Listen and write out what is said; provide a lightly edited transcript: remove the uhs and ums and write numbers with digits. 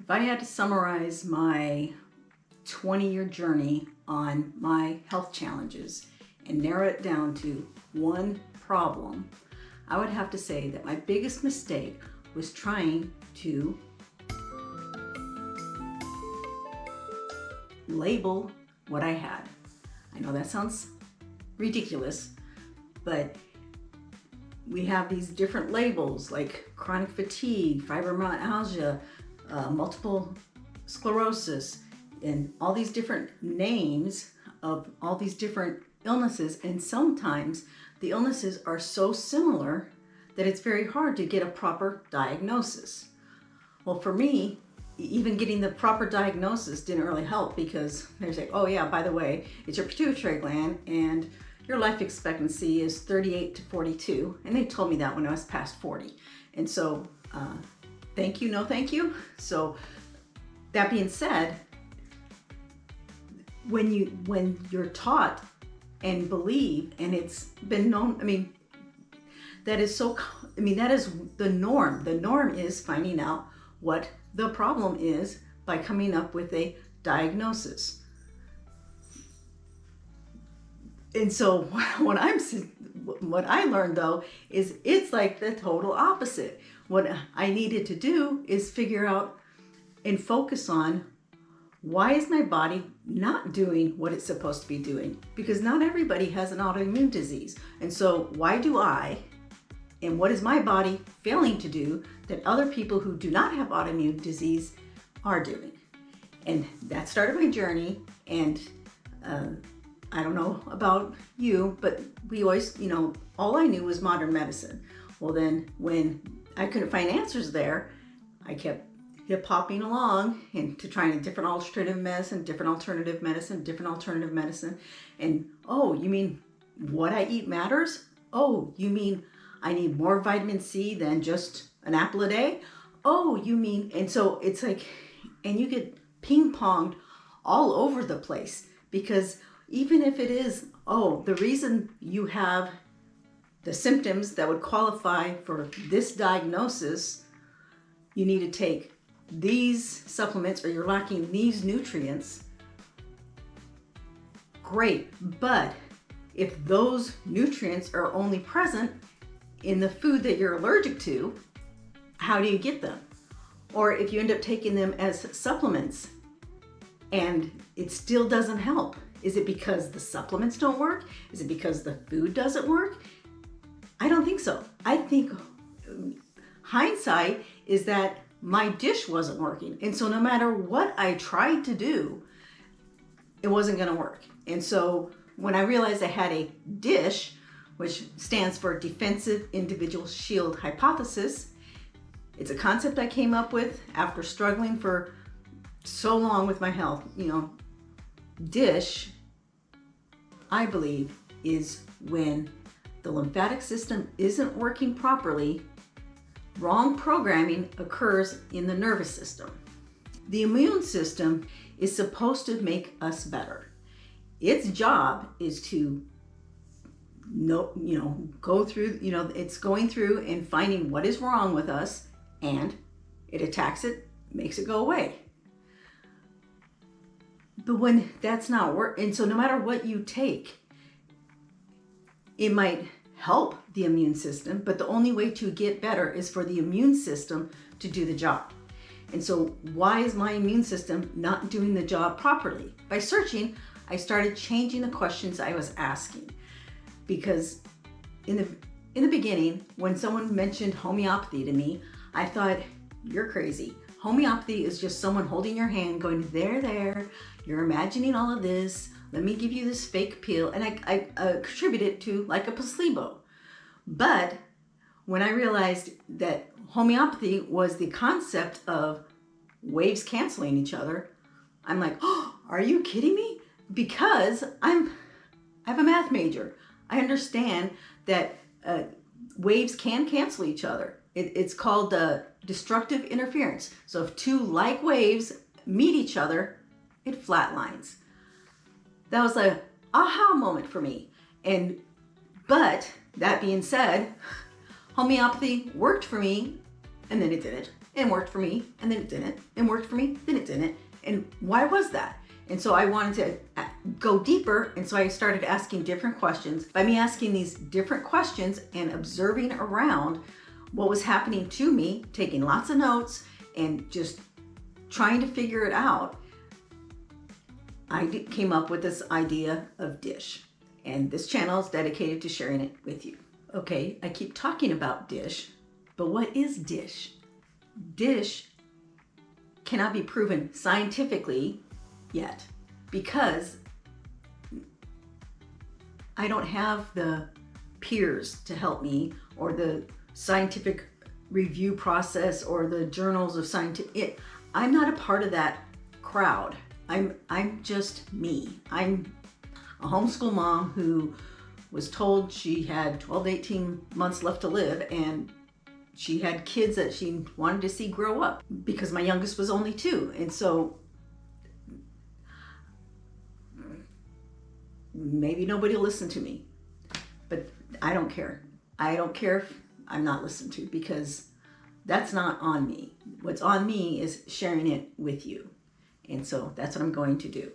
If I had to summarize my 20-year journey on my health challenges and narrow it down to one problem, I would have to say that my biggest mistake was trying to label what I had. I know that sounds ridiculous, but we have these different labels like chronic fatigue, fibromyalgia, multiple sclerosis, and all these different names of all these different illnesses. And sometimes the illnesses are so similar that it's very hard to get a proper diagnosis. Well, for me, even getting the proper diagnosis didn't really help, because they're saying, oh yeah, by the way, it's your pituitary gland and your life expectancy is 38 to 42. And they told me that when I was past 40. And so, thank you, no thank you. So that being said, when you're taught and believe, and it's been known, that is the norm. The norm is finding out what the problem is by coming up with a diagnosis. And so what I learned though is it's like the total opposite. What I needed to do is figure out and focus on, why is my body not doing what it's supposed to be doing? Because not everybody has an autoimmune disease. And so why do I, and what is my body failing to do that other people who do not have autoimmune disease are doing? And that started my journey. And I don't know about you, but we always, all I knew was modern medicine. Well, then when I couldn't find answers there, I kept hip-hopping along into trying a different alternative medicine. And, oh, you mean what I eat matters? Oh, you mean I need more vitamin C than just an apple a day? Oh, you mean, and so it's like, and you get ping-ponged all over the place, because even if it is, the reason you have the symptoms that would qualify for this diagnosis, you need to take these supplements, or you're lacking these nutrients. Great, but if those nutrients are only present in the food that you're allergic to, how do you get them? Or if you end up taking them as supplements and it still doesn't help, is it because the supplements don't work? Is it because the food doesn't work? I don't think so. I think hindsight is that my dish wasn't working. And so no matter what I tried to do, it wasn't going to work. And so when I realized I had a DISH, which stands for Defensive Individual Shield Hypothesis, it's a concept I came up with after struggling for so long with my health. DISH, I believe, is when the lymphatic system isn't working properly. Wrong programming occurs in the nervous system. The immune system is supposed to make us better. Its job is to go through, it's going through and finding what is wrong with us, and it attacks it, makes it go away. But when that's not working, and so no matter what you take, it might help the immune system, but the only way to get better is for the immune system to do the job. And so why is my immune system not doing the job properly? By searching, I started changing the questions I was asking. Because in the beginning, when someone mentioned homeopathy to me, I thought, you're crazy. Homeopathy is just someone holding your hand going, there, you're imagining all of this. Let me give you this fake pill. And I attribute it to like a placebo. But when I realized that homeopathy was the concept of waves canceling each other, I'm like, oh, are you kidding me? Because I have a math major. I understand that waves can cancel each other. It's called destructive interference. So if two like waves meet each other, it flatlines. That was a aha moment for me. But that being said, homeopathy worked for me and then it didn't, and worked for me, and then it didn't, and worked for me, then it didn't. And why was that? And so I wanted to go deeper, and so I started asking different questions. By me asking these different questions and observing around what was happening to me, taking lots of notes and just trying to figure it out, I came up with this idea of DISH. And this channel is dedicated to sharing it with you. Okay, I keep talking about DISH, but what is DISH? DISH cannot be proven scientifically yet because I don't have the peers to help me, or the scientific review process, or the journals of scientific. I'm not a part of that crowd. I'm just me. I'm a homeschool mom who was told she had 12 to 18 months left to live, and she had kids that she wanted to see grow up because my youngest was only 2. And so maybe nobody will listen to me, but I don't care. I don't care if I'm not listened to, because that's not on me. What's on me is sharing it with you. And so that's what I'm going to do.